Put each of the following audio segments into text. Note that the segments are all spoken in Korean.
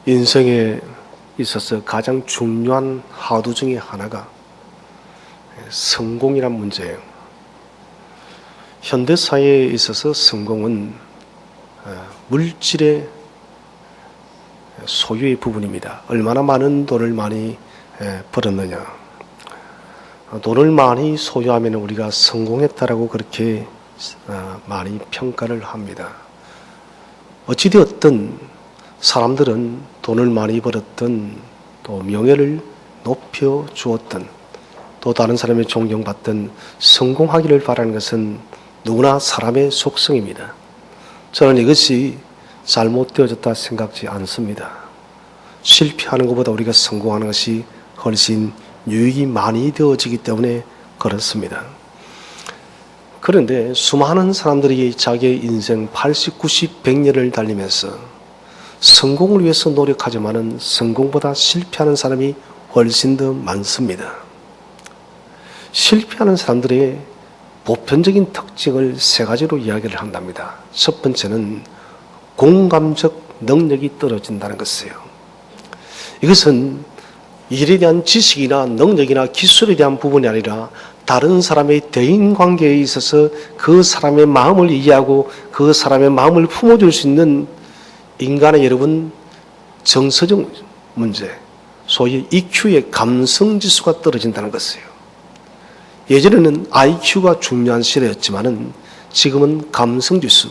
인생에 있어서 가장 중요한 하두 중에 하나가 성공이란 문제예요. 현대사회에 있어서 성공은 물질의 소유의 부분입니다. 얼마나 많은 돈을 많이 벌었느냐. 돈을 많이 소유하면 우리가 성공했다라고 그렇게 많이 평가를 합니다. 어찌되었든 사람들은 돈을 많이 벌었든 또 명예를 높여주었든 또 다른 사람의 존경받든 성공하기를 바라는 것은 누구나 사람의 속성입니다. 저는 이것이 잘못되어졌다 생각지 않습니다. 실패하는 것보다 우리가 성공하는 것이 훨씬 유익이 많이 되어지기 때문에 그렇습니다. 그런데 수많은 사람들이 자기의 인생 80, 90, 100년을 달리면서 성공을 위해서 노력하지만은 성공보다 실패하는 사람이 훨씬 더 많습니다. 실패하는 사람들의 보편적인 특징을 세 가지로 이야기를 한답니다. 첫 번째는 공감적 능력이 떨어진다는 것이에요. 이것은 일에 대한 지식이나 능력이나 기술에 대한 부분이 아니라 다른 사람의 대인관계에 있어서 그 사람의 마음을 이해하고 그 사람의 마음을 품어줄 수 있는 인간의 여러분 정서적 문제, 소위 EQ의 감성지수가 떨어진다는 것이에요. 예전에는 IQ가 중요한 시대였지만은 지금은 감성지수,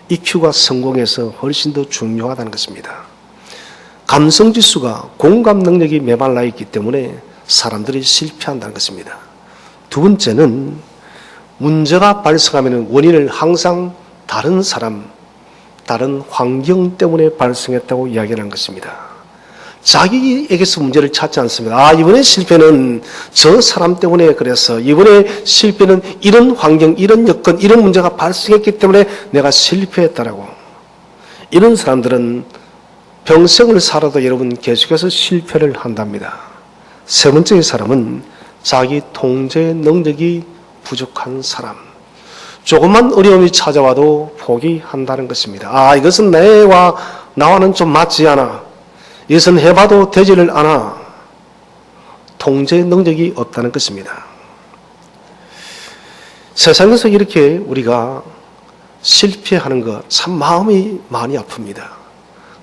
EQ가 성공에서 훨씬 더 중요하다는 것입니다. 감성지수가 공감 능력이 메말라 있기 때문에 사람들이 실패한다는 것입니다. 두 번째는 문제가 발생하면 원인을 항상 다른 사람, 다른 환경 때문에 발생했다고 이야기하는 것입니다. 자기에게서 문제를 찾지 않습니다. 이번에 실패는 저 사람 때문에 그래서 이번에 실패는 이런 환경, 이런 여건, 이런 문제가 발생했기 때문에 내가 실패했다라고. 이런 사람들은 평생을 살아도 여러분 계속해서 실패를 한답니다. 세 번째 사람은 자기 통제 능력이 부족한 사람. 조금만 어려움이 찾아와도 포기한다는 것입니다. 이것은 나와는 좀 맞지 않아. 이것은 해봐도 되지를 않아. 통제 능력이 없다는 것입니다. 세상에서 이렇게 우리가 실패하는 것 참 마음이 많이 아픕니다.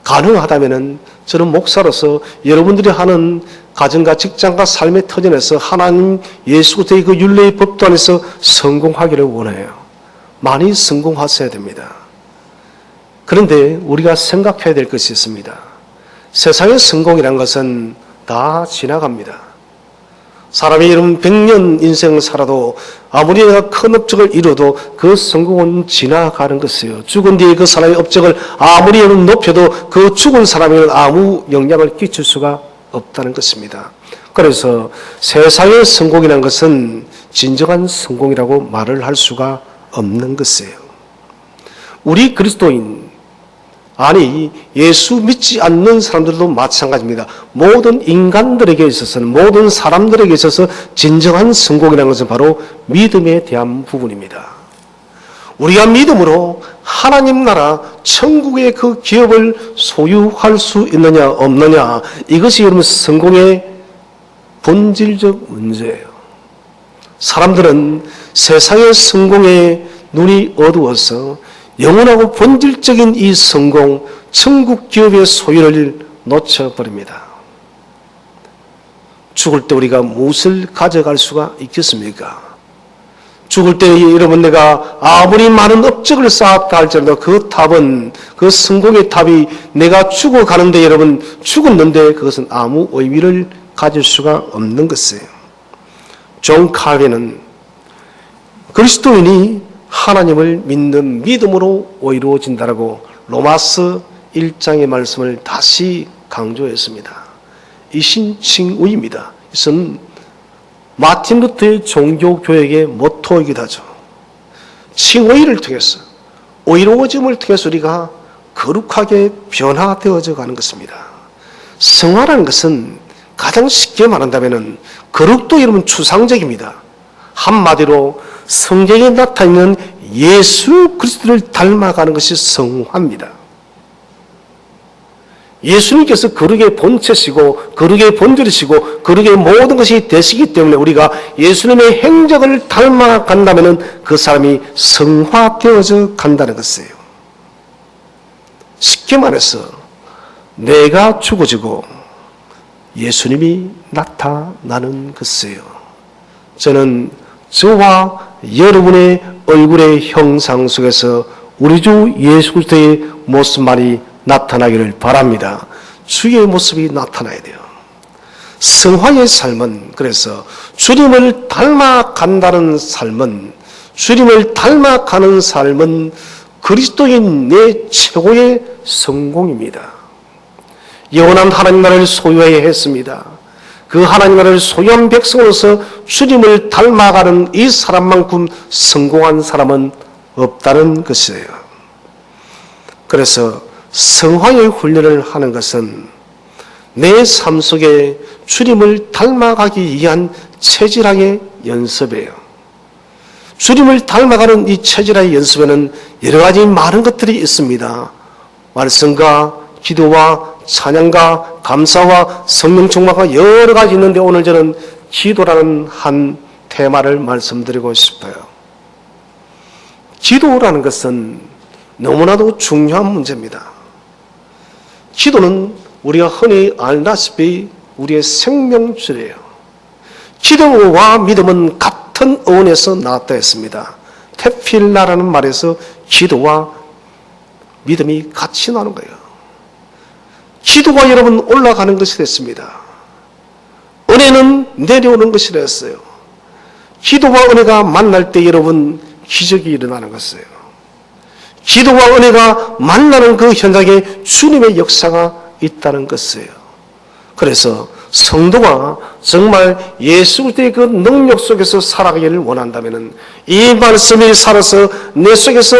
가능하다면 저는 목사로서 여러분들이 하는 가정과 직장과 삶의 터전에서 하나님 예수 그리스도의 그 율례의 법도 안에서 성공하기를 원해요. 많이 성공하셔야 됩니다. 그런데 우리가 생각해야 될 것이 있습니다. 세상의 성공이라는 것은 다 지나갑니다. 사람이 여러분 100년 인생을 살아도 아무리 내가 큰 업적을 이뤄도 그 성공은 지나가는 것이에요. 죽은 뒤에 그 사람의 업적을 아무리 여러분 높여도 그 죽은 사람에게는 아무 영향을 끼칠 수가 없다는 것입니다. 그래서 세상의 성공이라는 것은 진정한 성공이라고 말을 할 수가 없는 것이에요. 우리 그리스도인, 예수 믿지 않는 사람들도 마찬가지입니다. 모든 인간들에게 있어서는, 모든 사람들에게 있어서 진정한 성공이라는 것은 바로 믿음에 대한 부분입니다. 우리가 믿음으로 하나님 나라 천국의 그 기업을 소유할 수 있느냐 없느냐, 이것이 여러분 성공의 본질적 문제예요. 사람들은 세상의 성공에 눈이 어두워서 영원하고 본질적인 이 성공, 천국 기업의 소유를 놓쳐버립니다. 죽을 때 우리가 무엇을 가져갈 수가 있겠습니까? 죽을 때 여러분 내가 아무리 많은 업적을 쌓았다 할지라도 그 답은, 그 성공의 답이 내가 죽어가는데 여러분 죽었는데 그것은 아무 의미를 가질 수가 없는 것이에요. 존 칼빈은 그리스도인이 하나님을 믿는 믿음으로 이루어진다라고 로마서 1장의 말씀을 다시 강조했습니다. 이 신칭의입니다. 이것은 마틴 루터의 종교교역의 모토이기도 하죠. 칭의를 통해서, 의로워짐을 통해서 우리가 거룩하게 변화되어져 가는 것입니다. 성화라는 것은 가장 쉽게 말한다면 거룩도 여러분 추상적입니다. 한마디로 성경에 나타있는 예수 그리스도를 닮아가는 것이 성화입니다. 예수님께서 거룩의 본체시고 거룩의 본질이시고 거룩의 모든 것이 되시기 때문에 우리가 예수님의 행적을 닮아간다면 그 사람이 성화되어져 간다는 것이에요. 쉽게 말해서 내가 죽어지고 예수님이 나타나는 것이에요. 저는 저와 여러분의 얼굴의 형상 속에서 우리 주 예수 그리스도의 모습만이 나타나기를 바랍니다. 주의 모습이 나타나야 돼요. 성화의 삶은, 그래서 주님을 닮아간다는 삶은, 주님을 닮아가는 삶은 그리스도인 내 최고의 성공입니다. 영원한 하나님 나라를 소유해야 했습니다. 그 하나님 나라를 소유한 백성으로서 주님을 닮아가는 이 사람만큼 성공한 사람은 없다는 것이에요. 그래서 성화의 훈련을 하는 것은 내 삶 속에 주님을 닮아가기 위한 체질학의 연습이에요. 주님을 닮아가는 이 체질학의 연습에는 여러 가지 많은 것들이 있습니다. 말씀과 기도와 찬양과 감사와 성령 충만과 여러 가지 있는데 오늘 저는 기도라는 한 테마를 말씀드리고 싶어요. 기도라는 것은 너무나도 중요한 문제입니다. 기도는 우리가 흔히 알다시피 우리의 생명줄이에요. 기도와 믿음은 같은 어원에서 나왔다 했습니다. 테필라라는 말에서 기도와 믿음이 같이 나오는 거예요. 기도가 여러분 올라가는 것이 됐습니다. 은혜는 내려오는 것이라 했어요. 기도와 은혜가 만날 때 여러분 기적이 일어나는 것이에요. 기도와 은혜가 만나는 그 현장에 주님의 역사가 있다는 것이에요. 그래서 성도가 정말 예수 그리스도의 그 능력 속에서 살아가기를 원한다면 이 말씀이 살아서 내 속에서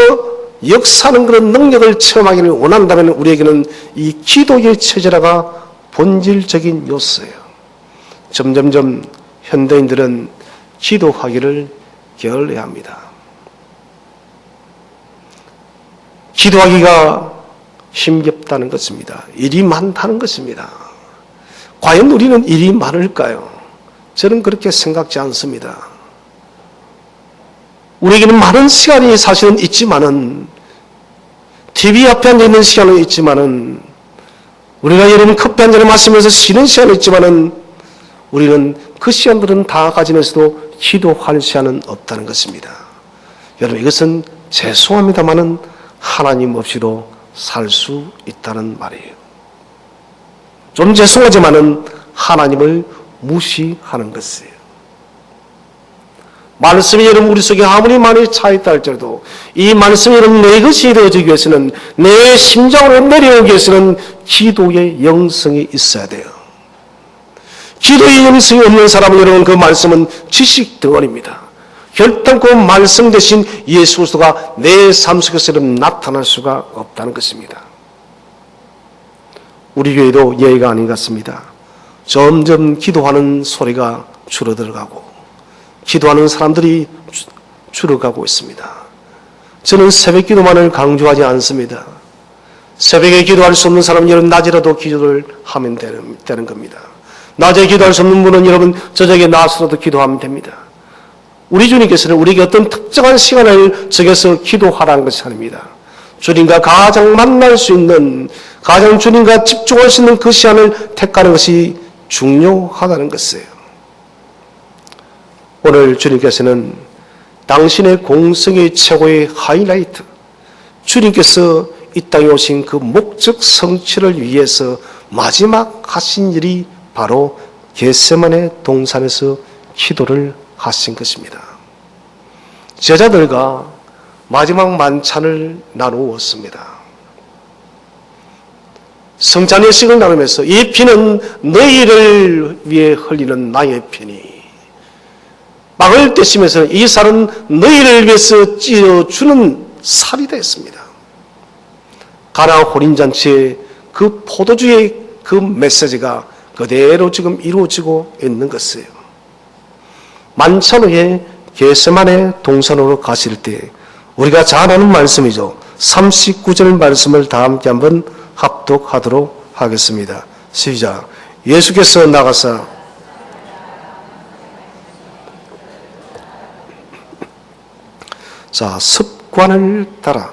역사하는 그런 능력을 체험하기를 원한다면 우리에게는 이 기도의 체질화가 본질적인 요소예요. 점점점 현대인들은 기도하기를 게을러야 합니다. 기도하기가 힘겹다는 것입니다. 일이 많다는 것입니다. 과연 우리는 일이 많을까요? 저는 그렇게 생각지 않습니다. 우리에게는 많은 시간이 사실은 있지만은 TV 앞에 앉아있는 시간은 있지만은 우리가 여러분 커피 한 잔을 마시면서 쉬는 시간은 있지만은 우리는 그 시간들은 다 가지면서도 기도할 시간은 없다는 것입니다. 여러분 이것은 죄송합니다만은 하나님 없이도 살 수 있다는 말이에요. 좀 죄송하지만은 하나님을 무시하는 것이에요. 말씀이 여러분 우리 속에 아무리 많이 차있다 할지라도 이 말씀이 여러분 내 것이 되어지기 위해서는 내 심장으로 내려오기 위해서는 기도의 영성이 있어야 돼요. 기도의 영성이 없는 사람은 여러분 그 말씀은 지식 덩어리입니다. 결단코 말씀 대신 예수 그리스도가 내 삶 속에서 나타날 수가 없다는 것입니다. 우리 교회도 예의가 아닌 것 같습니다. 점점 기도하는 소리가 줄어들어가고 기도하는 사람들이 줄어가고 있습니다. 저는 새벽 기도만을 강조하지 않습니다. 새벽에 기도할 수 없는 사람은 여러분 낮이라도 기도를 하면 되는 겁니다. 낮에 기도할 수 없는 분은 여러분 저녁에 나와서도 기도하면 됩니다. 우리 주님께서는 우리에게 어떤 특정한 시간을 정해서 기도하라는 것이 아닙니다. 주님과 가장 만날 수 있는, 가장 주님과 집중할 수 있는 그 시간을 택하는 것이 중요하다는 것이에요. 오늘 주님께서는 당신의 공성의 최고의 하이라이트, 주님께서 이 땅에 오신 그 목적 성취를 위해서 마지막 하신 일이 바로 겟세마네 동산에서 기도를 하신 것입니다. 제자들과 마지막 만찬을 나누었습니다. 성찬예식을 나누면서 이 피는 너희를 위해 흘리는 나의 피니 빵을 떼시면서 이 살은 너희를 위해서 찢어주는 살이 됐습니다. 가나 혼인잔치의 그 포도주의 그 메시지가 그대로 지금 이루어지고 있는 것이에요. 만찬 후에 겟세마네 동산으로 가실 때 우리가 잘 아는 말씀이죠. 39절 말씀을 다 함께 한번 합독하도록 하겠습니다. 시작. 예수께서 나가사 자, 습관을 따라.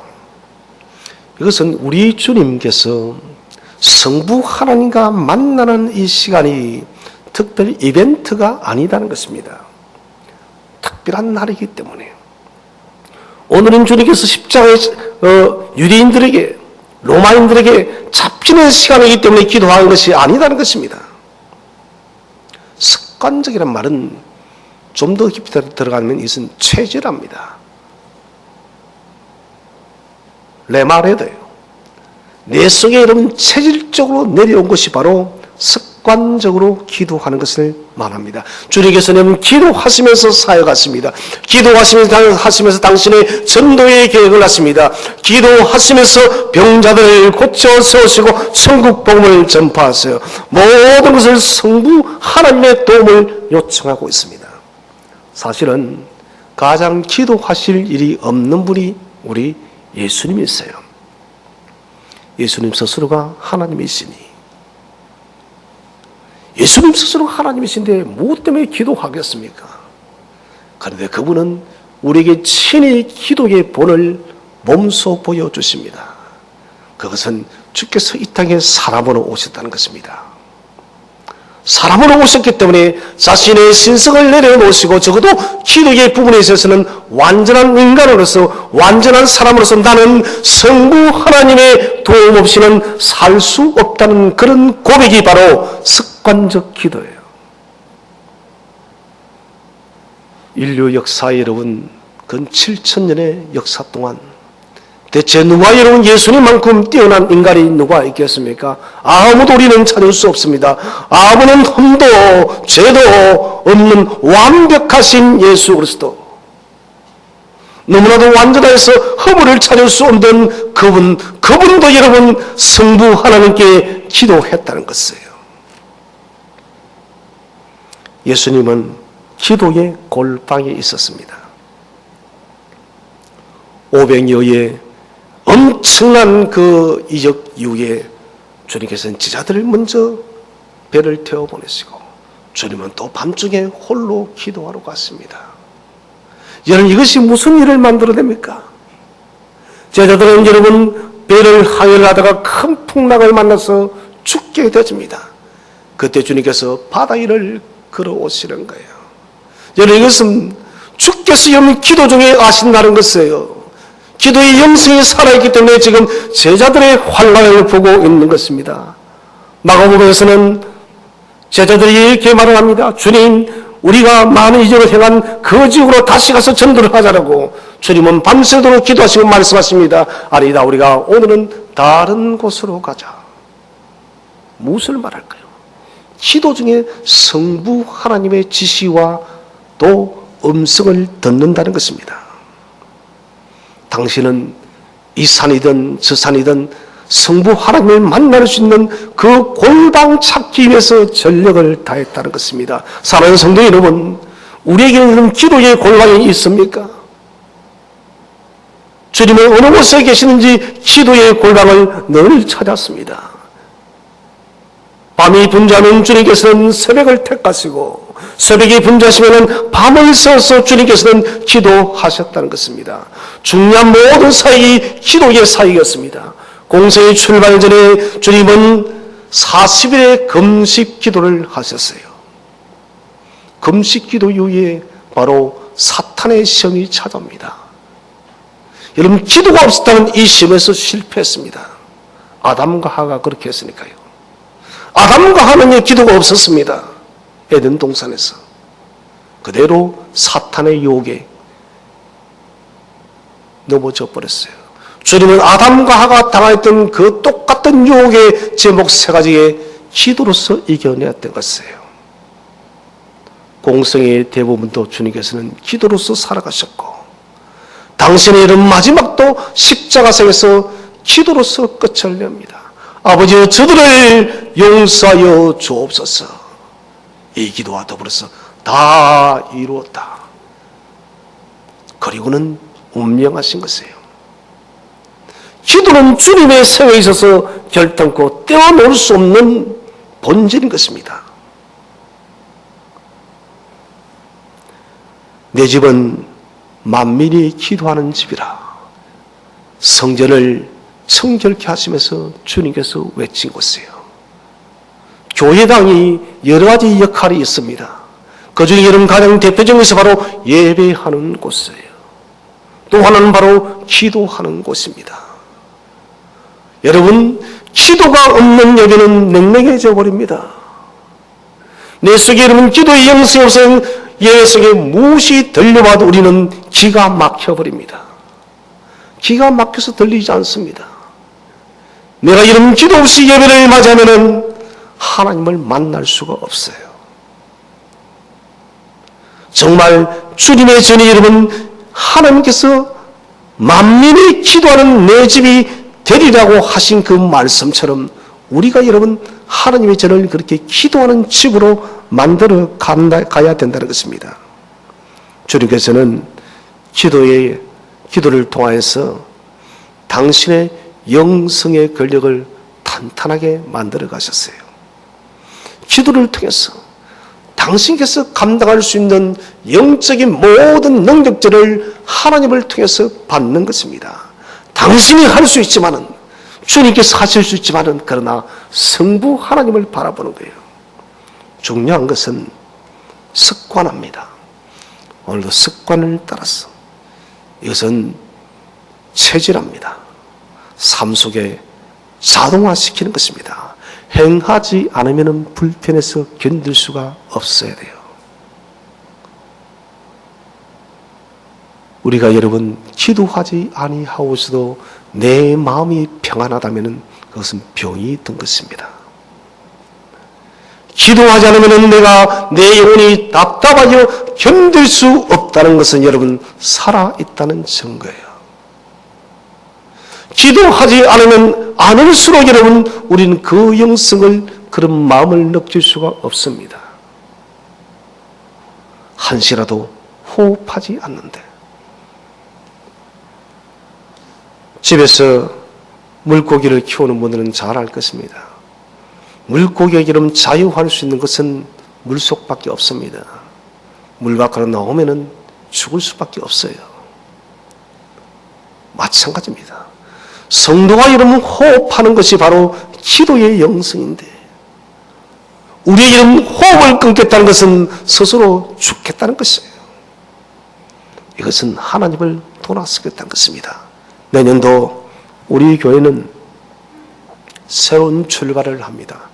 이것은 우리 주님께서 성부 하나님과 만나는 이 시간이 특별 이벤트가 아니다는 것입니다. 특별한 날이기 때문에 오늘은 주님께서 십자가에 유대인들에게 로마인들에게 잡히는 시간이기 때문에 기도하는 것이 아니다는 것입니다. 습관적이란 말은 좀 더 깊이 들어가면 이것은 체질합니다. 레마레드예요. 내 속에 여러분 체질적으로 내려온 것이 바로 습관적으로 기도하는 것을 말합니다. 주님께서는 기도하시면서 사역하십니다. 기도하시면서 당신의 전도의 계획을 하십니다. 기도하시면서 병자들을 고쳐 세우시고 천국 복음을 전파하세요. 모든 것을 성부 하나님의 도움을 요청하고 있습니다. 사실은 가장 기도하실 일이 없는 분이 우리 예수님이세요. 예수님 스스로가 하나님이시니 예수님 스스로가 하나님이신데 무엇 때문에 기도하겠습니까? 그런데 그분은 우리에게 친히 기도의 본을 몸소 보여주십니다. 그것은 주께서 이 땅에 사람으로 오셨다는 것입니다. 사람으로 오셨기 때문에 자신의 신성을 내려놓으시고 적어도 기도의 부분에 있어서는 완전한 인간으로서 완전한 사람으로서 나는 성부 하나님의 도움 없이는 살 수 없다는 그런 고백이 바로 습관적 기도예요. 인류 역사에 여러분 근 7,000년의 역사 동안 대체 누가 여러분 예수님만큼 뛰어난 인간이 누가 있겠습니까? 아무도 우리는 찾을 수 없습니다. 아무는 흠도 죄도 없는 완벽하신 예수 그리스도, 너무나도 완전해서 허물을 찾을 수 없는 그분도 여러분 성부 하나님께 기도했다는 것이에요. 예수님은 기도의 골방에 있었습니다. 500여의 엄청난 그 이적 이후에 주님께서는 제자들을 먼저 배를 태워 보내시고 주님은 또 밤중에 홀로 기도하러 갔습니다. 여러분 이것이 무슨 일을 만들어냅니까? 제자들은 여러분 배를 항해하다가 큰 풍랑을 만나서 죽게 되어집니다. 그때 주님께서 바다 위를 걸어오시는 거예요. 여러분 이것은 주께서 여러분 기도 중에 아신다는 것이에요. 기도의 영성이 살아있기 때문에 지금 제자들의 환란을 보고 있는 것입니다. 마가복음에서는 제자들이 이렇게 말을 합니다. 주님, 우리가 많은 이적을 행한 그 지역으로 다시 가서 전도를 하자라고. 주님은 밤새도록 기도하시고 말씀하십니다. 아니다, 우리가 오늘은 다른 곳으로 가자. 무엇을 말할까요? 기도 중에 성부 하나님의 지시와 또 음성을 듣는다는 것입니다. 당신은 이 산이든 저 산이든 성부 하나님을 만날 수 있는 그 골방 찾기 위해서 전력을 다했다는 것입니다. 사랑하는 성도 여러분, 우리에게는 기도의 골방이 있습니까? 주님은 어느 곳에 계시는지 기도의 골방을 늘 찾았습니다. 밤이 분주하면 주님께서는 새벽을 택하시고 새벽이 분주하시면 밤을 새워서 주님께서는 기도하셨다는 것입니다. 중요한 모든 사역이 기도의 사역이었습니다. 공생의 출발 전에 주님은 40일의 금식 기도를 하셨어요. 금식 기도 이후에 바로 사탄의 시험이 찾아옵니다. 여러분 기도가 없었다면 이 시험에서 실패했습니다. 아담과 하가 그렇게 했으니까요. 아담과 하나님의 기도가 없었습니다. 에덴 동산에서 그대로 사탄의 유혹에 넘어져 버렸어요. 주님은 아담과 하가 당했던 그 똑같은 유혹의 제목 세 가지에 기도로서 이겨내었던 것이에요. 공생의 대부분도 주님께서는 기도로서 살아가셨고 당신의 이런 마지막도 십자가상에서 기도로서 끝을 냅니다. 아버지여 저들을 용서하여 주옵소서. 이 기도와 더불어서 다 이루었다. 그리고는 운명하신 것이에요. 기도는 주님의 생에 있어서 결단코 떼어놓을 수 없는 본질인 것입니다. 내 집은 만민이 기도하는 집이라 성전을 청결케 하시면서 주님께서 외친 곳이에요. 교회당이 여러 가지 역할이 있습니다. 그중에 여러분 가장 대표적인 것이 바로 예배하는 곳이에요. 또 하나는 바로 기도하는 곳입니다. 여러분, 기도가 없는 예배는 냉랭해져 버립니다. 내 속에 여러분 기도의 영성이 없으면 예배 속에 무엇이 들려와도 우리는 기가 막혀버립니다. 기가 막혀서 들리지 않습니다. 내가 여러분 기도 없이 예배를 맞이하면 하나님을 만날 수가 없어요. 정말 주님의 전에 여러분 하나님께서 만민이 기도하는 내 집이 되리라고 하신 그 말씀처럼 우리가 여러분 하나님의 전을 그렇게 기도하는 집으로 만들어 가야 된다는 것입니다. 주님께서는 기도를 통하여서 당신의 영성의 권력을 탄탄하게 만들어 가셨어요. 기도를 통해서 당신께서 감당할 수 있는 영적인 모든 능력들을 하나님을 통해서 받는 것입니다. 당신이 할 수 있지만은 주님께서 하실 수 있지만은 그러나 성부 하나님을 바라보는 거예요. 중요한 것은 습관합니다. 오늘도 습관을 따라서 이것은 체질합니다. 삶 속에 자동화시키는 것입니다. 행하지 않으면 불편해서 견딜 수가 없어야 돼요. 우리가 여러분 기도하지 아니하고서도 내 마음이 평안하다면 그것은 병이 든 것입니다. 기도하지 않으면 내가 내 영혼이 답답하여 견딜 수 없다는 것은 여러분 살아있다는 증거예요. 기도하지 않을수록 여러분 우리는 그 영성을 그런 마음을 느낄 수가 없습니다. 한시라도 호흡하지 않는데 집에서 물고기를 키우는 분들은 잘 알 것입니다. 물고기가 이런 자유할 수 있는 것은 물속밖에 없습니다. 물 밖으로 나오면은 죽을 수밖에 없어요. 마찬가지입니다. 성도가 여러분 호흡하는 것이 바로 기도의 영성인데 우리의 이런 호흡을 끊겠다는 것은 스스로 죽겠다는 것이에요. 이것은 하나님을 돌아서겠다는 것입니다. 내년도 우리 교회는 새로운 출발을 합니다.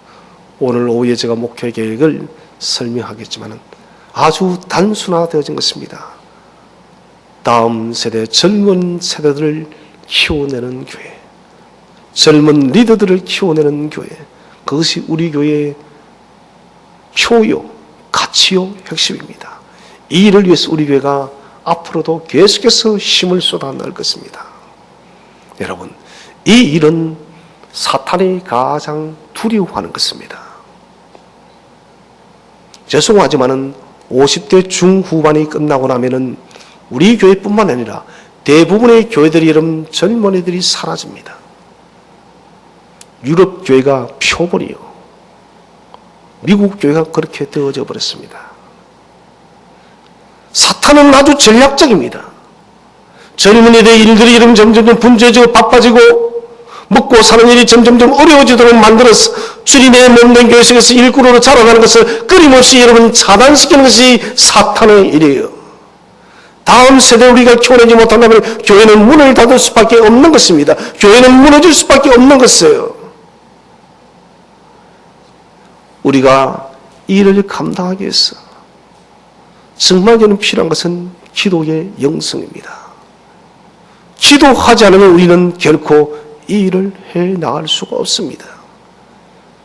오늘 오후에 제가 목회 계획을 설명하겠지만 아주 단순화되어진 것입니다. 다음 세대 젊은 세대들을 키워내는 교회, 젊은 리더들을 키워내는 교회, 그것이 우리 교회의 표요, 가치요, 핵심입니다. 이 일을 위해서 우리 교회가 앞으로도 계속해서 힘을 쏟아 넣을 것입니다. 여러분, 이 일은 사탄이 가장 두려워하는 것입니다. 죄송하지만은 50대 중후반이 끝나고 나면은 우리 교회뿐만 아니라 대부분의 교회들이 여러분 젊은이들이 사라집니다. 유럽 교회가 표본이요. 미국 교회가 그렇게 되어져 버렸습니다. 사탄은 아주 전략적입니다. 젊은이들의 일들이 이름 점점 분주해지고 바빠지고 먹고 사는 일이 점점 어려워지도록 만들어서 주님의 몸된 교회 속에서 일꾼으로 자라나는 것을 끊임없이 여러분 차단시키는 것이 사탄의 일이에요. 다음 세대 우리가 키워내지 못한다면 교회는 문을 닫을 수밖에 없는 것입니다. 교회는 무너질 수밖에 없는 것이에요. 우리가 이 일을 감당하기 위해서 정말 저는 필요한 것은 기도의 영성입니다. 기도하지 않으면 우리는 결코 이 일을 해나갈 수가 없습니다.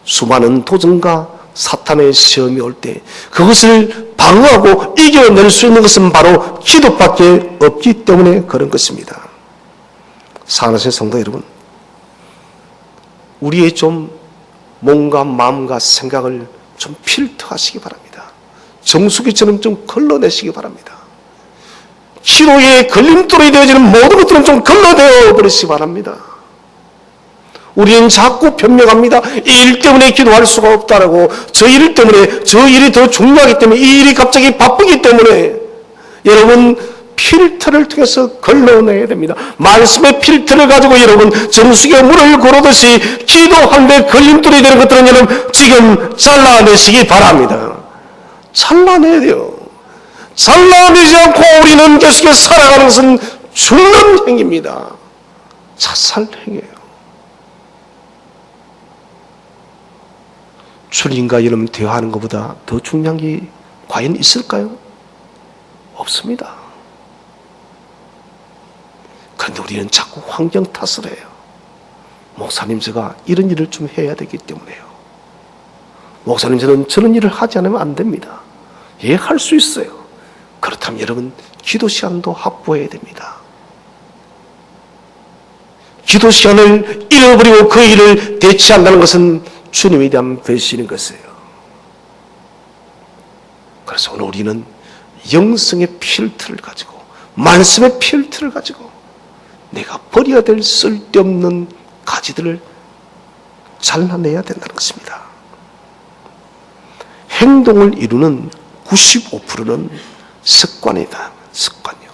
수많은 도전과 사탄의 시험이 올 때 그것을 방어하고 이겨낼 수 있는 것은 바로 기도밖에 없기 때문에 그런 것입니다. 사랑하는 성도 여러분, 우리의 좀 몸과 마음과 생각을 좀 필터하시기 바랍니다. 정수기처럼 좀 걸러내시기 바랍니다. 기도의 걸림돌이 되어지는 모든 것들은 좀 걸러내어 버리시기 바랍니다. 우리는 자꾸 변명합니다. 이 일 때문에 기도할 수가 없다라고. 저 일 때문에, 저 일이 더 중요하기 때문에, 이 일이 갑자기 바쁘기 때문에. 여러분, 필터를 통해서 걸러내야 됩니다. 말씀의 필터를 가지고 여러분 정수기에 물을 고르듯이 기도하는데 걸림돌이 되는 것들은 여러분 지금 잘라내시기 바랍니다. 잘라내야 돼요. 잘라내지 않고 우리는 계속해서 살아가는 것은 죽는 행위입니다. 자살 행위예요. 주님과 여러분 대화하는 것보다 더 중요한 게 과연 있을까요? 없습니다. 그런데 우리는 자꾸 환경 탓을 해요. 목사님, 제가 이런 일을 좀 해야 되기 때문에요. 목사님, 저는 저런 일을 하지 않으면 안 됩니다. 예, 할 수 있어요. 그렇다면 여러분, 기도 시간도 확보해야 됩니다. 기도 시간을 잃어버리고 그 일을 대체한다는 것은 주님에 대한 배신인 것이에요. 그래서 오늘 우리는 영성의 필터를 가지고, 말씀의 필터를 가지고 내가 버려야 될 쓸데없는 가지들을 잘라내야 된다는 것입니다. 행동을 이루는 95%는 습관이다. 습관이요.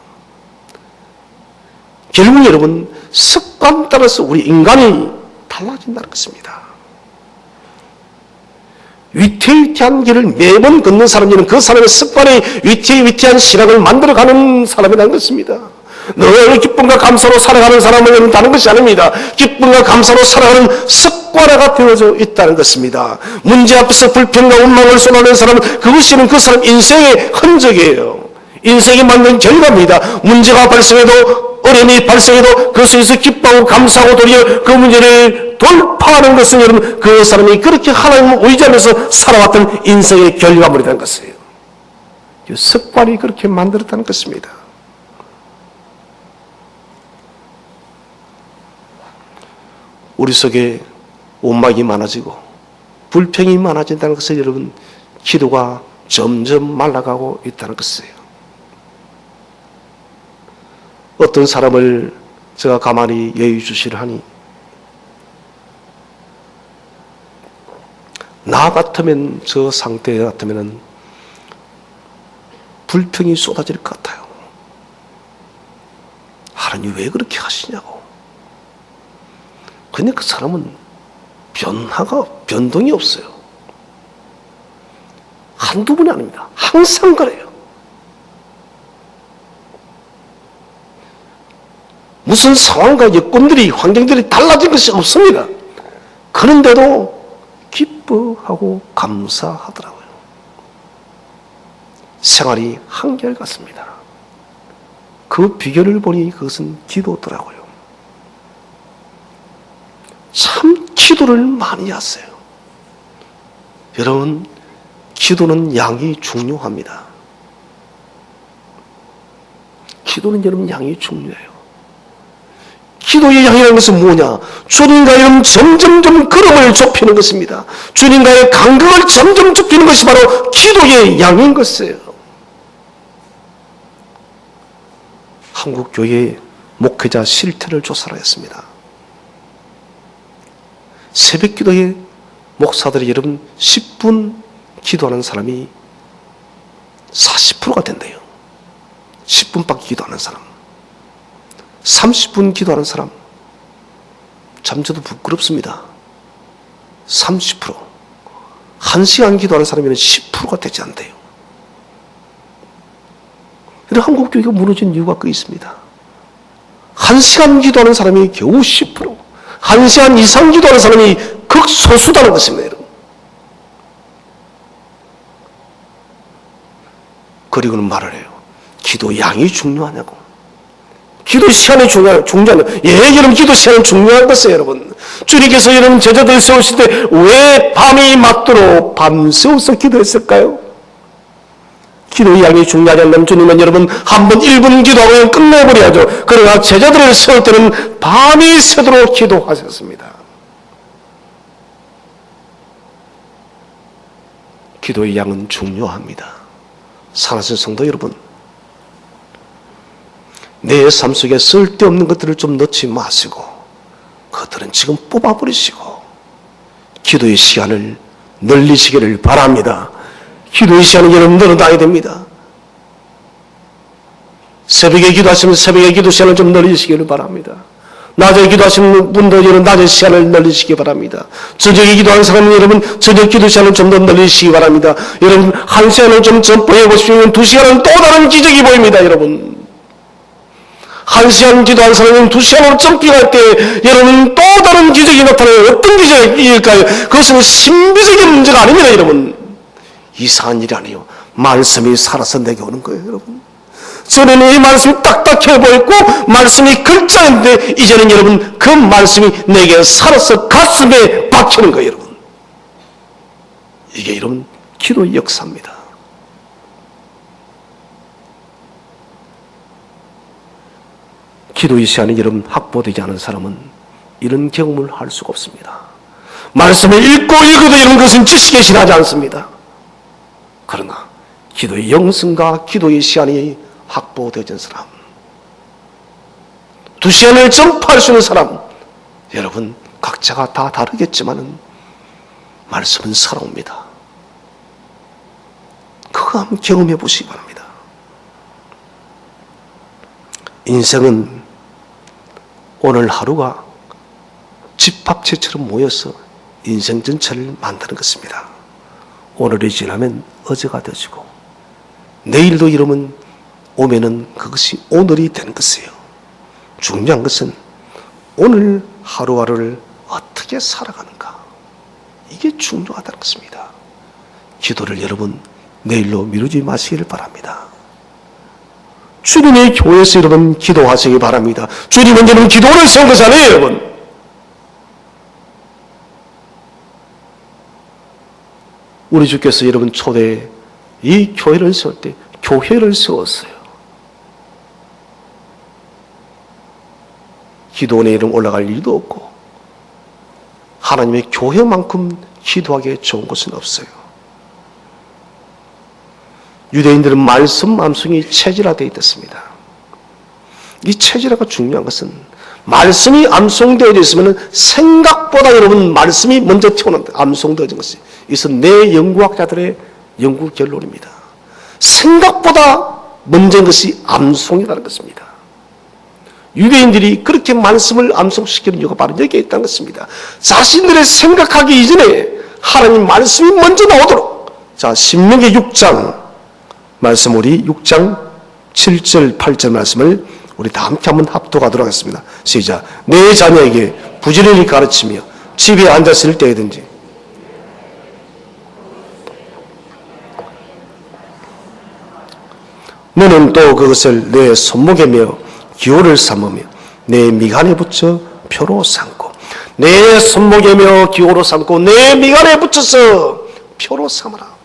결국 여러분, 습관 따라서 우리 인간이 달라진다는 것입니다. 위태위태한 길을 매번 걷는 사람들은 그 사람의 습관이 위태위태한 신앙을 만들어가는 사람이라는 것입니다. 늘 기쁨과 감사로 살아가는 사람은 다른 것이 아닙니다. 기쁨과 감사로 살아가는 습관화가 되어져 있다는 것입니다. 문제 앞에서 불평과 원망을 쏟아내는 사람은 그것이는 그 사람 인생의 흔적이에요. 인생이 만든 결과입니다. 문제가 발생해도, 어려움이 발생해도 그 속에서 기뻐하고 감사하고 도리어 그 문제를 돌파하는 것은 여러분 그 사람이 그렇게 하나님을 의지하면서 살아왔던 인생의 결과물이라는 것이에요. 습관이 그렇게 만들었다는 것입니다. 우리 속에 원망이 많아지고 불평이 많아진다는 것은 여러분 기도가 점점 말라가고 있다는 것이에요. 어떤 사람을 제가 가만히 예의주시를 하니 나 같으면, 저 상태 같으면 불평이 쏟아질 것 같아요. 하나님 왜 그렇게 하시냐고. 근데 그 사람은 변동이 없어요. 한두 번이 아닙니다. 항상 그래요. 무슨 상황과 여건들이, 환경들이 달라진 것이 없습니다. 그런데도 기뻐하고 감사하더라고요. 생활이 한결같습니다. 그 비결을 보니 그것은 기도더라고요. 참 기도를 많이 하세요. 여러분, 기도는 양이 중요합니다. 기도는 여러분 양이 중요해요. 기도의 양이라는 것은 뭐냐? 주님과 여러분 점점점 걸음을 좁히는 것입니다. 주님과의 간격을 점점 좁히는 것이 바로 기도의 양인 것이에요. 한국교회 목회자 실태를 조사를 했습니다. 새벽 기도에 목사들이 여러분 10분 기도하는 사람이 40%가 된대요. 10분밖에 기도하는 사람. 30분 기도하는 사람. 참 저도 부끄럽습니다. 30%. 1시간 기도하는 사람이면 10%가 되지 않대요. 한국교회가 무너진 이유가 그 있습니다. 1시간 기도하는 사람이 겨우 10%. 1시간 이상 기도하는 사람이 극소수다는 것입니다. 여러분. 그리고는 말을 해요. 기도 양이 중요하냐고. 기도 시간이 중요하냐. 예, 여러분 기도 시간은 중요한 것이에요. 여러분. 주님께서 여러분 제자들 세우실 때 왜 밤이 맞도록 밤새워서 기도했을까요? 기도의 양이 중요하지 않는 주님은 여러분 한 번 1분 기도하고 끝내버려야죠. 그러나 제자들을 세울 때는 밤이 새도록 기도하셨습니다. 기도의 양은 중요합니다. 사랑하는 성도 여러분, 내 삶 속에 쓸데없는 것들을 좀 넣지 마시고 그것들을 것들은 지금 뽑아버리시고 기도의 시간을 늘리시기를 바랍니다. 기도의 시간은 여러분 늘어나야 됩니다. 새벽에 기도하시면 새벽에 기도 시간을 좀 늘리시기를 바랍니다. 낮에 기도하시는 분들 여러분 낮에 시간을 늘리시기 바랍니다. 저녁에 기도하는 사람은 여러분 저녁 기도 시간을 좀 더 늘리시기 바랍니다. 여러분 1시간을 좀 점프해 보십시오. 2시간은 또 다른 기적이 보입니다. 여러분 1시간 기도한 사람은 2시간으로 점핑할 때 여러분 또 다른 기적이 나타나요. 어떤 기적일까요? 그것은 신비적인 문제가 아닙니다. 여러분 이상한 일이 아니에요. 말씀이 살아서 내게 오는 거예요. 여러분 전에는 이 말씀이 딱딱해 보였고 말씀이 글자인데 이제는 여러분 그 말씀이 내게 살아서 가슴에 박히는 거예요. 여러분 이게 여러분 기도의 역사입니다. 기도의 시간이 여러분 확보되지 않은 사람은 이런 경험을 할 수가 없습니다. 말씀을 읽고 읽어도 이런 것은 지식에 지나지 않습니다. 그러나 기도의 영성과 기도의 시간이 확보되어진 사람, 2시간을 점프할 수 있는 사람, 여러분 각자가 다 다르겠지만은 말씀은 살아옵니다. 그거 한번 경험해 보시기 바랍니다. 인생은 오늘 하루가 집합체처럼 모여서 인생 전체를 만드는 것입니다. 오늘이 지나면 어제가 되어지고 내일도 이러면 오면은 그것이 오늘이 되는 것이에요. 중요한 것은 오늘 하루하루를 어떻게 살아가는가, 이게 중요하다는 것입니다. 기도를 여러분 내일로 미루지 마시기를 바랍니다. 주님의 교회에서 여러분 기도하시기 바랍니다. 주님은 여러분 기도를 세운 것이잖아요. 여러분 우리 주께서 여러분 초대에 이 교회를 세울 때 교회를 세웠어요. 기도원에 이름 올라갈 일도 없고 하나님의 교회만큼 기도하기에 좋은 것은 없어요. 유대인들은 말씀 암송이 체질화되어 있었습니다. 이 체질화가 중요한 것은 말씀이 암송되어 있으면 생각보다 여러분 말씀이 먼저 튀어나온다. 암송되어진 것이. 이것은 뇌연구학자들의 연구 결론입니다. 생각보다 먼저인 것이 암송이라는 것입니다. 유대인들이 그렇게 말씀을 암송시키는 이유가 바로 여기에 있다는 것입니다. 자신들의 생각하기 이전에 하나님 말씀이 먼저 나오도록. 자, 신명기 6장 말씀, 우리 6장 7절 8절 말씀을 우리 다 함께 한번 합독하도록 하겠습니다. 시작. 내 자녀에게 부지런히 가르치며 집에 앉았을 때든지 너는 또 그것을 내 손목에 메어 기호를 삼으며 내 미간에 붙여 표로 삼고, 내 손목에 메어 기호로 삼고 내 미간에 붙여서 표로 삼아라.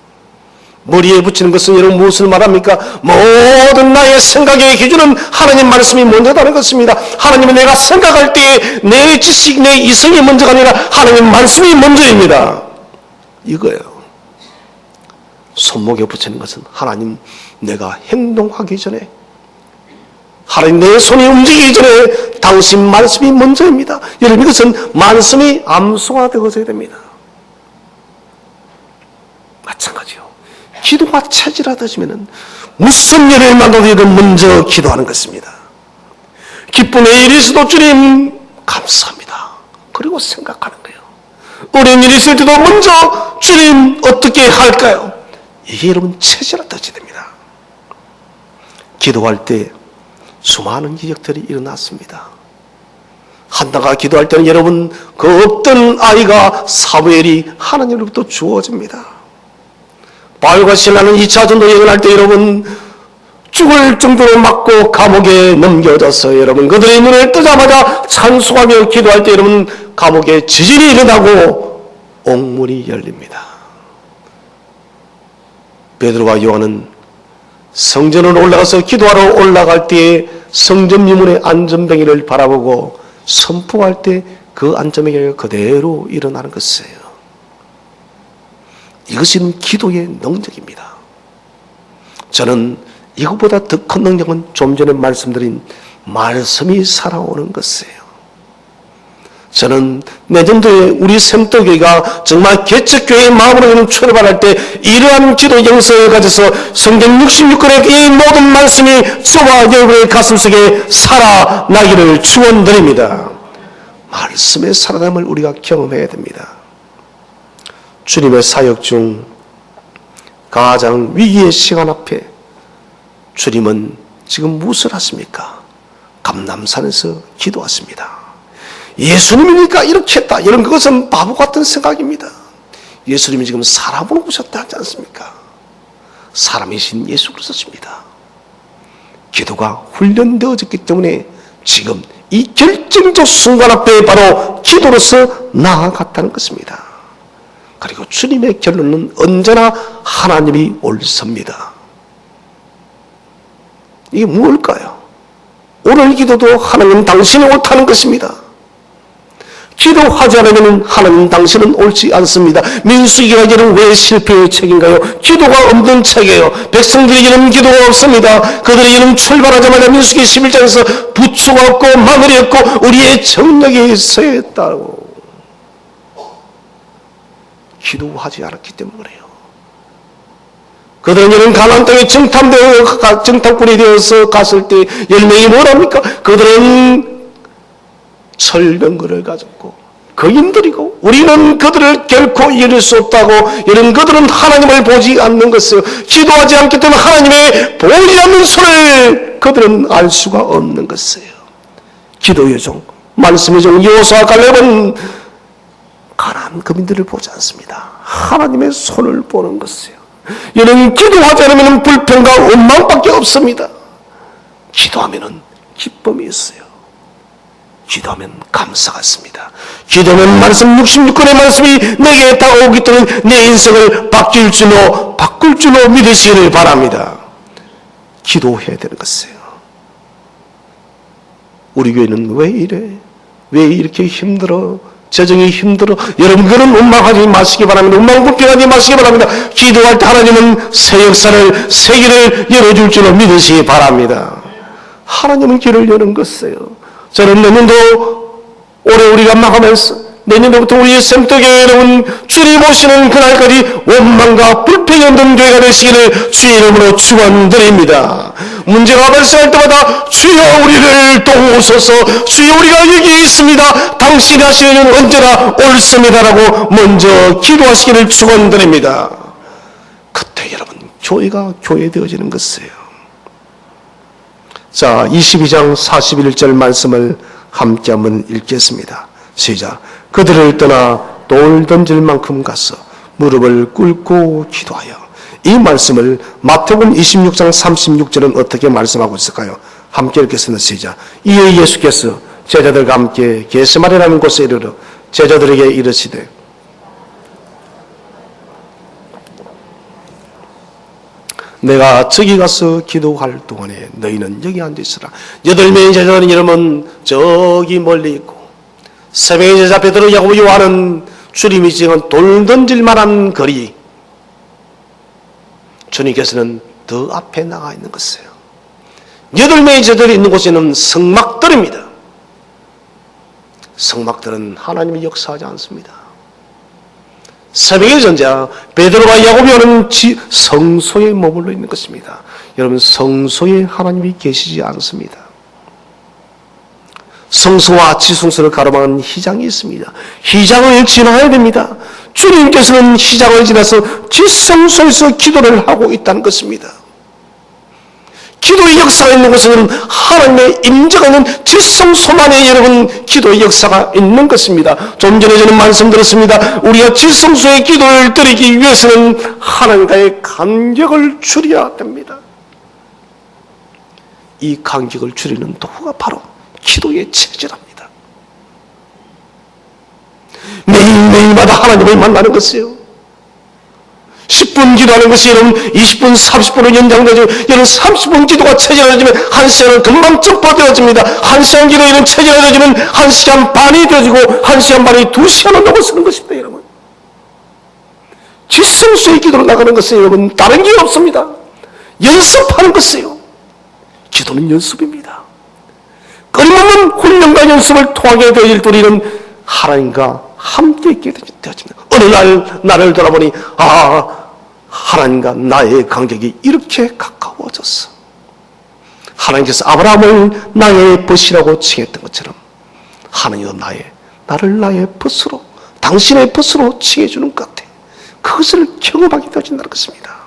머리에 붙이는 것은 여러분 무엇을 말합니까? 모든 나의 생각의 기준은 하나님 말씀이 먼저다는 것입니다. 하나님은 내가 생각할 때 내 지식, 내 이성이 먼저가 아니라 하나님 말씀이 먼저입니다. 이거예요. 손목에 붙이는 것은 하나님, 내가 행동하기 전에, 하나님 내 손이 움직이기 전에 당신 말씀이 먼저입니다. 여러분 이것은 말씀이 암송화되어져야 됩니다. 마찬가지요. 기도가 체질화되시면 무슨 일을 만나도 먼저 기도하는 것입니다. 기쁨의 일이 있어도 주님 감사합니다. 그리고 생각하는 거예요. 어려운 일이 있을 때도 먼저 주님 어떻게 할까요? 이게 여러분 체질화되어야 됩니다. 기도할 때 수많은 기적들이 일어났습니다. 한나가 기도할 때는 여러분 그 없던 아이가 사무엘이 하나님으로부터 주어집니다. 바울과 실라는 2차 전도 여행을 할 때 여러분 죽을 정도로 맞고 감옥에 넘겨져서 여러분 그들의 눈을 뜨자마자 찬송하며 기도할 때 여러분 감옥에 지진이 일어나고 옥문이 열립니다. 베드로와 요한은 성전으로 올라가서 기도하러 올라갈 때에 성전 미문의 안전뱅이를 바라보고 선포할 때 그 안전뱅이가 그대로 일어나는 것이에요. 이것은 기도의 능력입니다. 저는 이것보다 더 큰 능력은 좀 전에 말씀드린 말씀이 살아오는 것이에요. 저는 내년도에 우리 샘터교회가 정말 개척교회의 마음으로 출발할 때 이러한 기도 영성을 가져서 성경 66권의 이 모든 말씀이 저와 여러분의 가슴속에 살아나기를 축원드립니다. 말씀의 살아남을 우리가 경험해야 됩니다. 주님의 사역 중 가장 위기의 시간 앞에 주님은 지금 무엇을 하십니까? 감람산에서 기도하십니다. 예수님이니까 이렇게 했다. 이런 그것은 바보 같은 생각입니다. 예수님이 지금 사람으로 오셨다 하지 않습니까? 사람이신 예수 그리스도십니다. 기도가 훈련되어졌기 때문에 지금 이 결정적 순간 앞에 바로 기도로서 나아갔다는 것입니다. 그리고 주님의 결론은 언제나 하나님이 옳습니다. 이게 무엇일까요? 오늘 기도도 하나님 당신이 옳다는 것입니다. 기도하지 않으면 하나님 당신은 옳지 않습니다. 민수기가 이런 왜 실패의 책인가요? 기도가 없는 책이에요. 백성들에게는 기도가 없습니다. 그들에게는 출발하자마자 민수기 11장에서 부초가 없고 마늘이 없고 우리의 정력이 있어야 했다고. 기도하지 않았기 때문에 그래요. 그들은 이런 가나안 땅에 정탐꾼이 되어서 갔을 때 열매이 뭐랍니까? 그들은 설명거를 가졌고 거인들이고 우리는 그들을 결코 이길 수 없다고. 이런 그들은 하나님을 보지 않는 것이요 기도하지 않기 때문에 하나님의 보이지 않는 손을 그들은 알 수가 없는 것이에요. 기도의 종, 말씀의 종 여호수아와 갈렙은 가나안 거민들을 보지 않습니다. 하나님의 손을 보는 것이에요. 이는 기도하지 않으면 불평과 원망밖에 없습니다. 기도하면 기쁨이 있어요. 기도하면 감사가 있습니다. 기도하면 말씀 66권의 말씀이 내게 다가오기 때문에 내 인생을 바꿀 줄로 믿으시기를 바랍니다. 기도해야 되는 것이에요. 우리 교회는 왜 이래? 왜 이렇게 힘들어? 재정이 힘들어? 여러분 그런 원망하지 마시기 바랍니다. 원망 불평하지 마시기 바랍니다. 기도할 때 하나님은 새 역사를 새 길을 열어줄 줄로 믿으시기 바랍니다. 하나님은 길을 여는 것이에요. 저는 내년도 올해 우리가 마감해서 내년부터 우리 샘터교회 여러분 주님 오시는 그날까지 원망과 불평이 없는 교회가 되시기를 주의 이름으로 축원드립니다. 문제가 발생할 때마다 주여 우리를 도우소서, 주여 우리가 여기 있습니다, 당신이 하시는 언제나 옳습니다라고 먼저 기도하시기를 축원드립니다. 그때 여러분 교회가 교회되어지는 것이에요. 자, 22장 41절 말씀을 함께 한번 읽겠습니다. 시작. 그들을 떠나 돌 던질 만큼 가서 무릎을 꿇고 기도하여. 이 말씀을 마태복음 26장 36절은 어떻게 말씀하고 있을까요? 함께 읽겠습니다. 시작. 이에 예수께서 제자들과 함께 겟세마네라는 곳에 이르러 제자들에게 이르시되 내가 저기 가서 기도할 동안에 너희는 여기 앉아있으라. 8명의 제자들은 이러면 저기 멀리 있고 3명의 제자 베드로, 야고보, 요한은 주님이 지금 돌 던질 만한 거리, 주님께서는 더 앞에 나가 있는 것이에요. 8명의 제자들이 있는 곳에는 성막들입니다. 성막들은 하나님이 역사하지 않습니다. 3명의 전자 베드로와 야고보는 성소에 머물러 있는 것입니다. 여러분 성소에 하나님이 계시지 않습니다. 성소와 지성소를 가로막는 휘장이 있습니다. 휘장을 지나야 됩니다. 주님께서는 휘장을 지나서 지성소에서 기도를 하고 있다는 것입니다. 기도의 역사가 있는 곳은 하나님의 임재가 있는 지성소만에 여러분 기도의 역사가 있는 것입니다. 좀 전에 저는 말씀드렸습니다. 우리가 지성소의 기도를 드리기 위해서는 하나님과의 간격을 줄여야 됩니다. 이 간격을 줄이는 도구가 바로 기도의 체질입니다. 매일매일마다 하나님을 만나는 것이에요. 10분 기도하는 것이 여러분 20분, 30분으로 연장되죠. 여러분 30분 기도가 체질화되면 1시간은 금방 점퍼되어집니다. 1시간 기도 이런 체질화되면 1시간 반이 되어지고 1시간 반이 2시간을 넘어서는 것입니다. 여러분 지성소의 기도로 나가는 것은 여러분 다른 게 없습니다. 연습하는 것이에요. 기도는 연습입니다. 끊임없는 훈련과 연습을 통하게 되어질 우리는 하나님과 함께 있게 되어집니다. 어느 날 나를 돌아보니 하나님과 나의 간격이 이렇게 가까워졌어. 하나님께서 아브라함을 나의 벗이라고 칭했던 것처럼 하나님도 나를 나의 벗으로, 당신의 벗으로 칭해주는 것 같아. 그것을 경험하게 되어진다는 것입니다.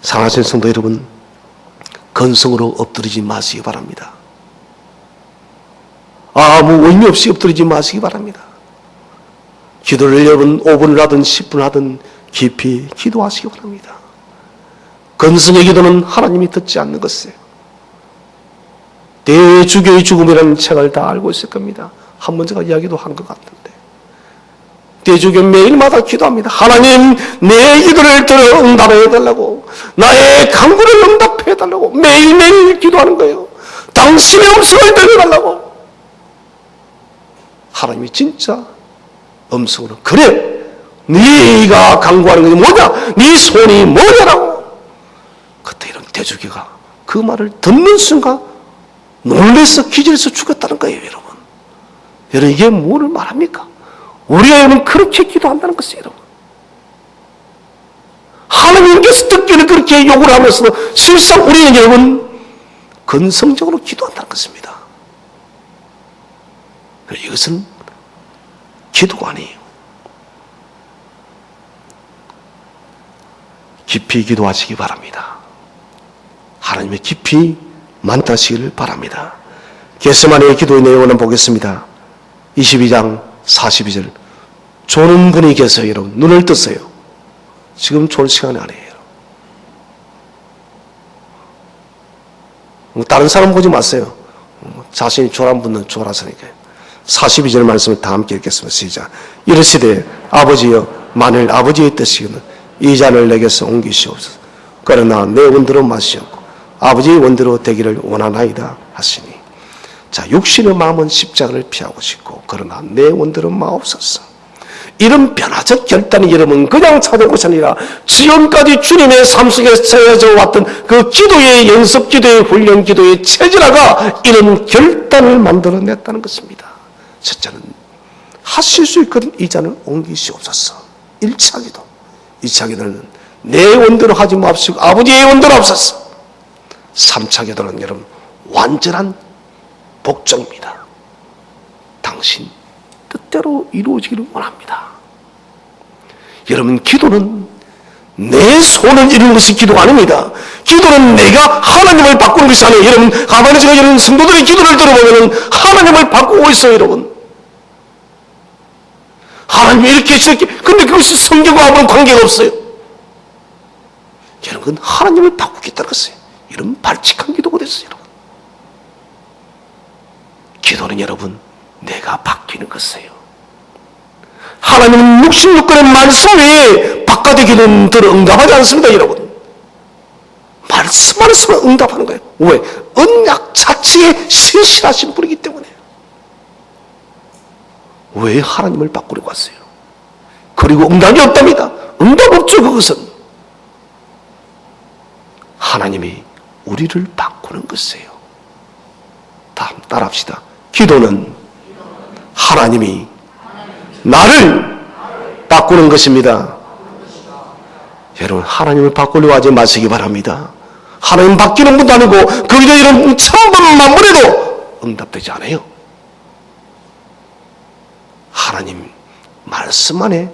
사랑하시는 성도 여러분, 건성으로 엎드리지 마시기 바랍니다. 아무 의미 없이 엎드리지 마시기 바랍니다. 기도를 여러분 5분을 하든 10분을 하든 깊이 기도하시기 바랍니다. 건성의 기도는 하나님이 듣지 않는 것이에요. 대주교의 죽음이라는 책을 다 알고 있을 겁니다. 한번 제가 이야기도 한 것 같은데, 대주교 매일마다 기도합니다. 하나님, 내 기도를 들어 응답해달라고, 나의 간구를 응답해달라고 매일매일 기도하는 거예요. 당신의 음성을 들려달라고. 하나님이 진짜 음성으로, 그래, 네가 간구하는 것이 뭐냐, 네 손이 뭐냐라고. 그때 이런 대주교가 그 말을 듣는 순간 놀라서 기절해서 죽었다는 거예요. 여러분 이게 뭐를 말합니까? 우리가 여러분 그렇게 기도한다는 것이에요. 여러분, 하나님께서 듣기를 그렇게 요구를 하면서도 실상 우리는 여러분 건성적으로 기도한다는 것입니다. 이것은 기도가 아니에요. 깊이 기도하시기 바랍니다. 하나님의 깊이 만나시기를 바랍니다. 겟세마네의 기도의 내용을 보겠습니다. 22장 42절. 조는 분이 계세요. 여러분 눈을 뜨세요. 지금 졸 시간이 아니에요. 다른 사람 보지 마세요. 자신이 졸한 분은 졸아서니까요. 42절 말씀을 다 함께 읽겠습니다. 시작. 이르시되 아버지여, 만일 아버지의 뜻이거든 이 잔을 내게서 옮기시옵소서. 그러나 내 원대로 마시옵고 아버지의 원대로 되기를 원하나이다 하시니, 자, 육신의 마음은 십자가를 피하고 싶고 그러나 내 원대로 마옵소서. 이런 변화적 결단이 여러분 그냥 찾은 것이 아니라 지금까지 주님의 삶 속에 세워져 왔던 그 기도의 연습 기도의 훈련 기도의 체질화가 이런 결단을 만들어냈다는 것입니다. 첫째는 하실 수 있거든 이 잔을 옮기시옵소서. 1차 기도. 2차 기도는 내 원대로 하지 마옵시고 아버지의 원대로 하옵소서. 3차 기도는 여러분 완전한 복종입니다. 당신 뜻대로 이루어지기를 원합니다. 여러분 기도는 내 손을 이루는 것이 기도가 아닙니다. 기도는 내가 하나님을 바꾸는 것이 아니에요. 여러분 가만히 제가 여러분 성도들의 기도를 들어보면 하나님을 바꾸고 있어요. 여러분 하나님이 이렇게 저렇게, 근데 그것이 성경과 아무런 관계가 없어요. 여러분 하나님을 바꾸겠다는 것이에요. 이런 발칙한 기도가 됐어요. 여러분 기도는 여러분 내가 바뀌는 것이에요. 하나님은 66권의 말씀 외에 바깥의 기도는 들어 응답하지 않습니다. 여러분 말씀만 있으면 응답하는 거예요. 왜? 언약 자체에 신실하신 분이기 때문에. 왜 하나님을 바꾸려고 하세요? 그리고 응답이 없답니다. 응답 없죠. 그것은 하나님이 우리를 바꾸는 것이에요. 다음 따라합시다. 기도는 하나님이 나를 바꾸는 것입니다. 여러분 하나님을 바꾸려고 하지 마시기 바랍니다. 하나님 바뀌는 분도 아니고 그저 이런 처음 본 만물에도 응답되지 않아요. 하나님 말씀 안에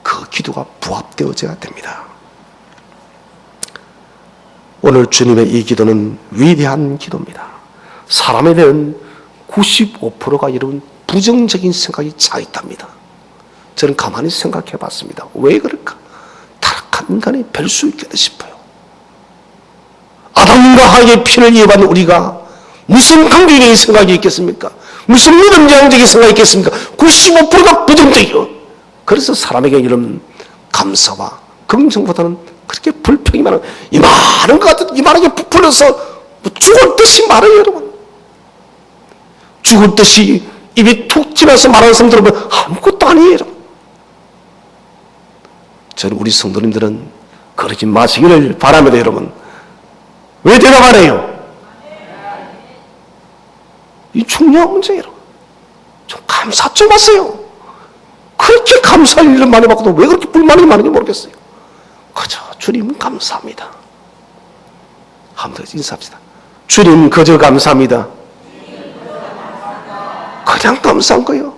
그 기도가 부합되어져야 됩니다. 오늘 주님의 이 기도는 위대한 기도입니다. 사람에 대한 95%가 여러분 부정적인 생각이 차 있답니다. 저는 가만히 생각해 봤습니다. 왜 그럴까? 타락한 인간이 별 수 있겠다 싶어요. 아담과 하와의 피를 이어받는 우리가 무슨 강경적인 생각이 있겠습니까? 무슨 믿음지향적인 생각이 있겠습니까? 95%가 부정적이요. 그래서 사람에게 이런 감사와 긍정보다는 그렇게 불평이 많은, 이 많은 것 같은, 이만하게 부풀려서 죽을 듯이 말해요. 여러분 죽을 듯이 입이 툭 지나서 말하는 사람 들어보면 아무것도 아니에요. 여러분 저는 우리 성도님들은 그러지 마시기를 바랍니다. 여러분 왜 대답 안 해요? 이 중요한 문제예요. 좀 감사 좀 하세요. 그렇게 감사할 일을 많이 받고도 왜 그렇게 불만이 많은지 모르겠어요. 그저 주님 감사합니다. 한번 더 인사합시다. 주님 그저 감사합니다. 그냥 감사한 거예요.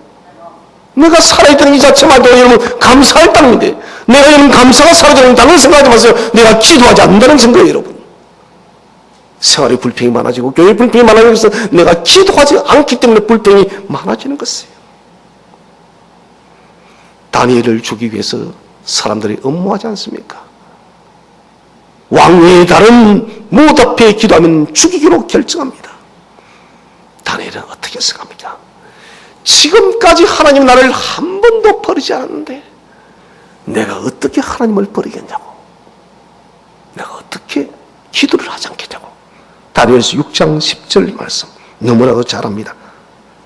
내가 살아있다는 이 자체만 해도 여러분 감사할 땅인데, 내가 여러분 감사가 사라져버린다는 생각하지 마세요. 내가 기도하지 않는다는 생각이에요, 여러분. 생활에 불평이 많아지고 교회에 불평이 많아지고 해서 내가 기도하지 않기 때문에 불평이 많아지는 것이에요. 다니엘을 죽이기 위해서 사람들이 음모하지 않습니까? 왕외의 다른 무엇 앞에 기도하면 죽이기로 결정합니다. 다니엘은 어떻게 생각합니까? 지금까지 하나님 나를 한 번도 버리지 않았는데 내가 어떻게 하나님을 버리겠냐고, 내가 어떻게 기도를 하지 않겠냐고. 다니엘서 6장 10절 말씀 너무나도 잘 압니다.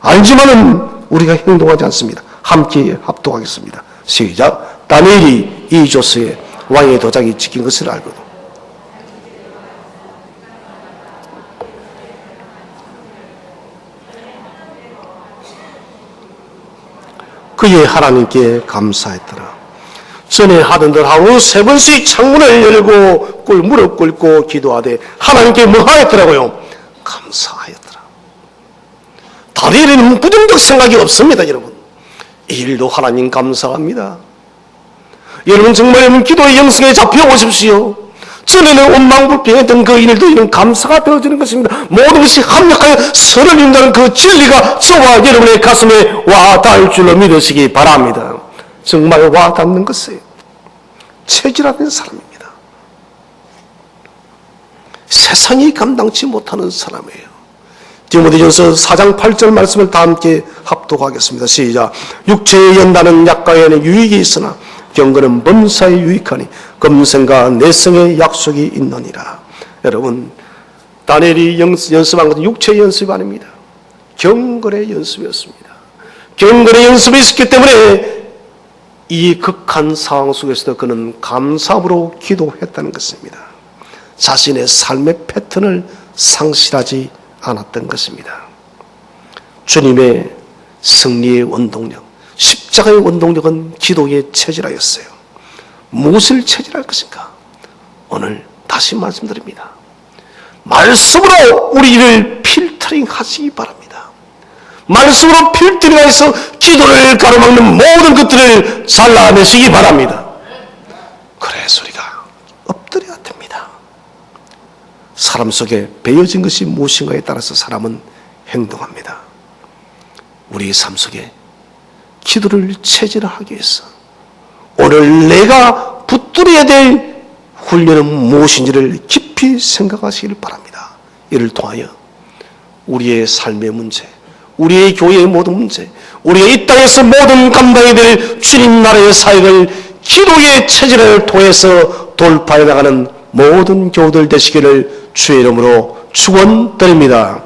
알지만은 우리가 행동하지 않습니다. 함께 합독하겠습니다. 시작. 다니엘이 이 조서에 왕의 도장이 찍힌 것을 알거든. 그의 하나님께 감사했더라. 전에 하던 대로 하루 3번씩 창문을 열고 무릎 꿇고 기도하되 하나님께 뭐 하였더라고요? 감사하였더라. 다니엘에는 부정적 생각이 없습니다. 여러분, 이 일도 하나님 감사합니다. 여러분 정말 여러분 기도의 영성에 잡혀오십시오. 전에는 원망불평했던 그 일도 이런 감사가 되어지는 것입니다. 모든 것이 합력하여 선을 이룬다는 그 진리가 저와 여러분의 가슴에 와 닿을 줄로 믿으시기 바랍니다. 정말 와 닿는 것이에요. 체질화된 사람입니다. 세상이 감당치 못하는 사람이에요. 디모데전서 4장 8절 말씀을 다 함께 합독하겠습니다. 시작. 육체의 연단은 약과에는 유익이 있으나 경건은 범사에 유익하니 검생과 내성의 약속이 있느니라. 여러분, 다니엘이 연습한 것은 육체의 연습이 아닙니다. 경건의 연습이었습니다. 경건의 연습이 있었기 때문에 이 극한 상황 속에서도 그는 감사함으로 기도했다는 것입니다. 자신의 삶의 패턴을 상실하지 않았던 것입니다. 주님의 승리의 원동력, 십자가의 원동력은 기도의 체질하였어요. 무엇을 체질할 것인가? 오늘 다시 말씀드립니다. 말씀으로 우리를 필터링 하시기 바랍니다. 말씀으로 필터링해서 기도를 가로막는 모든 것들을 잘라내시기 바랍니다. 그래서 우리가 엎드려야 됩니다. 사람 속에 배어진 것이 무엇인가에 따라서 사람은 행동합니다. 우리의 삶 속에 기도를 체질화하기 위해서 오늘 내가 붙들어야 될 훈련은 무엇인지를 깊이 생각하시길 바랍니다. 이를 통하여 우리의 삶의 문제, 우리의 교회의 모든 문제, 우리의 이 땅에서 모든 감당해야 될 주님 나라의 사역을 기도의 체질을 통해서 돌파해 나가는 모든 교우들 되시기를 주의 이름으로 축원드립니다.